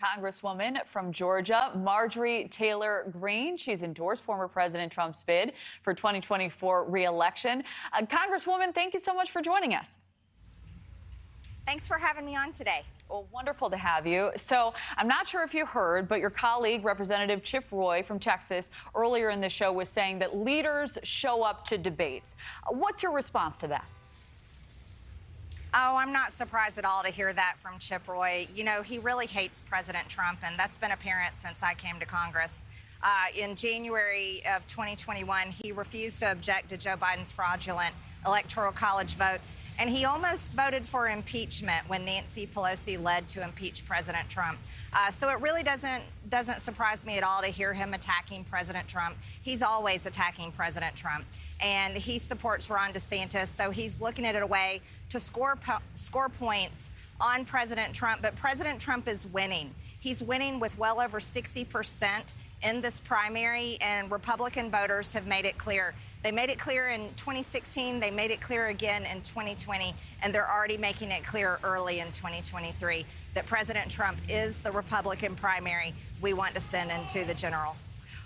Congresswoman from Georgia, Marjorie Taylor Green. She's endorsed former President Trump's bid for 2024 re-election. Congresswoman, thank you so much for joining us. Thanks for having me on today. Well, wonderful to have you. So I'm not sure if you heard, but your colleague, Representative Chip Roy from Texas, earlier in the show was saying that leaders show up to debates. What's your response to that? Oh, I'm not surprised at all to hear that from Chip Roy. You know, he really hates President Trump, and that's been apparent since I came to Congress. In January of 2021, he refused to object to Joe Biden's fraudulent Electoral College votes, and he almost voted for impeachment when Nancy Pelosi led to impeach President Trump. So it really doesn't surprise me at all to hear him attacking President Trump. He's always attacking President Trump, and he supports Ron DeSantis, so he's looking at a way to score points on President Trump. But President Trump is winning. He's winning with well over 60% in this primary, and Republican voters have made it clear. They made it clear in 2016, they made it clear again in 2020, and they're already making it clear early in 2023 that President Trump is the Republican primary we want to send into the general.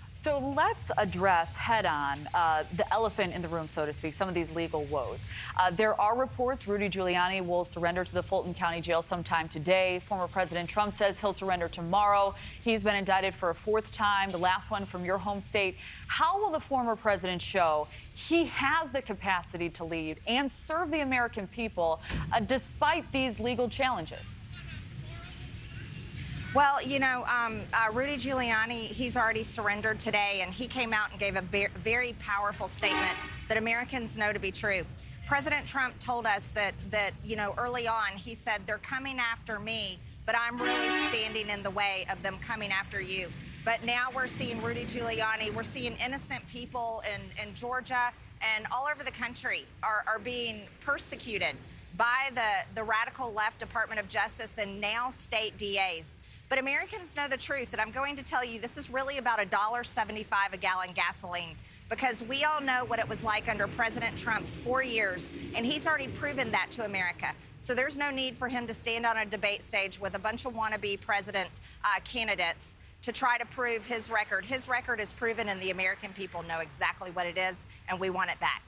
So let's address head-on the elephant in the room, so to speak, some of these legal woes. There are reports Rudy Giuliani will surrender to the Fulton County Jail sometime today. Former President Trump says he'll surrender tomorrow. He's been indicted for a fourth time, the last one from your home state. How will the former president show he has the capacity to lead and serve the American people despite these legal challenges? Well, you know, Rudy Giuliani, he's already surrendered today, and he came out and gave a very powerful statement that Americans know to be true. President Trump told us that you know, early on, he said, they're coming after me, but I'm really standing in the way of them coming after you. But now we're seeing Rudy Giuliani, we're seeing innocent people in Georgia and all over the country are being persecuted by the radical left Department of Justice and now state DAs. But Americans know the truth, and I'm going to tell you this is really about $1.75 a gallon gasoline, because we all know what it was like under President Trump's 4 years, and he's already proven that to America. So there's no need for him to stand on a debate stage with a bunch of wannabe president candidates to try to prove his record. His record is proven, and the American people know exactly what it is, and we want it back.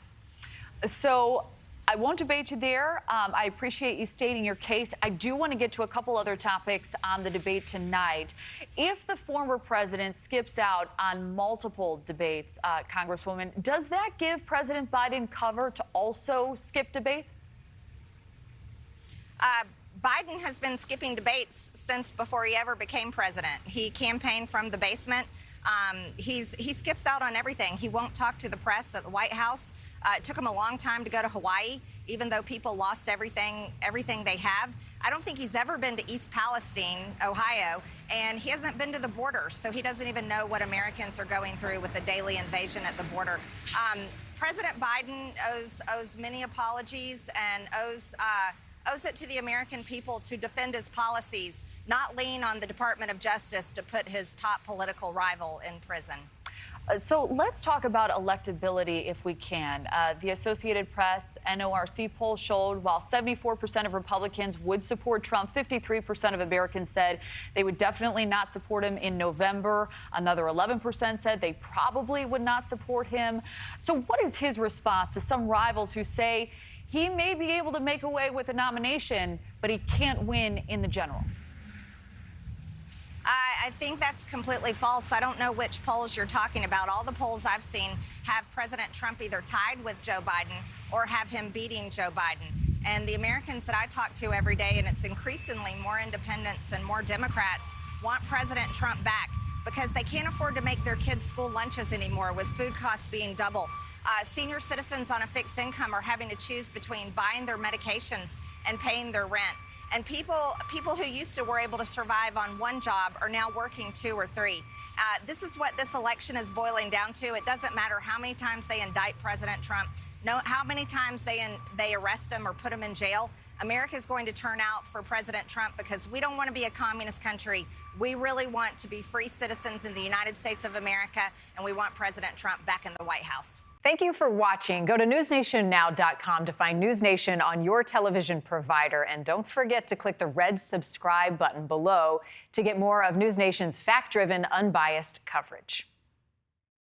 So I won't debate you there. I appreciate you stating your case. I do want to get to a couple other topics on the debate tonight. If the former president skips out on multiple debates, Congresswoman, does that give President Biden cover to also skip debates? Biden has been skipping debates since before he ever became president. He campaigned from the basement. He skips out on everything. He won't talk to the press at the White House. It took him a long time to go to Hawaii, even though people lost everything they have. I don't think he's ever been to East Palestine, Ohio, and he hasn't been to the border, so he doesn't even know what Americans are going through with the daily invasion at the border. President Biden owes many apologies and owes it to the American people to defend his policies, not lean on the Department of Justice to put his top political rival in prison. So let's talk about electability if we can. The Associated Press NORC poll showed while 74% of Republicans would support Trump, 53% of Americans said they would definitely not support him in November. Another 11% said they probably would not support him. So what is his response to some rivals who say he may be able to make away with a nomination, but he can't win in the general? I think that's completely false. I don't know which polls you're talking about. All the polls I've seen have President Trump either tied with Joe Biden or have him beating Joe Biden. And the Americans that I talk to every day, and it's increasingly more independents and more Democrats, want President Trump back because they can't afford to make their kids' school lunches anymore with food costs being double. Senior citizens on a fixed income are having to choose between buying their medications and paying their rent. And people who used to were able to survive on one job are now working 2 or 3. This is what this election is boiling down to. It doesn't matter how many times they indict President Trump, how many times they arrest him or put him in jail. America is going to turn out for President Trump because we don't want to be a communist country. We really want to be free citizens in the United States of America, and we want President Trump back in the White House. Thank you for watching. Go to newsnationnow.com to find News Nation on your television provider. And don't forget to click the red subscribe button below to get more of News Nation's fact-driven, unbiased coverage.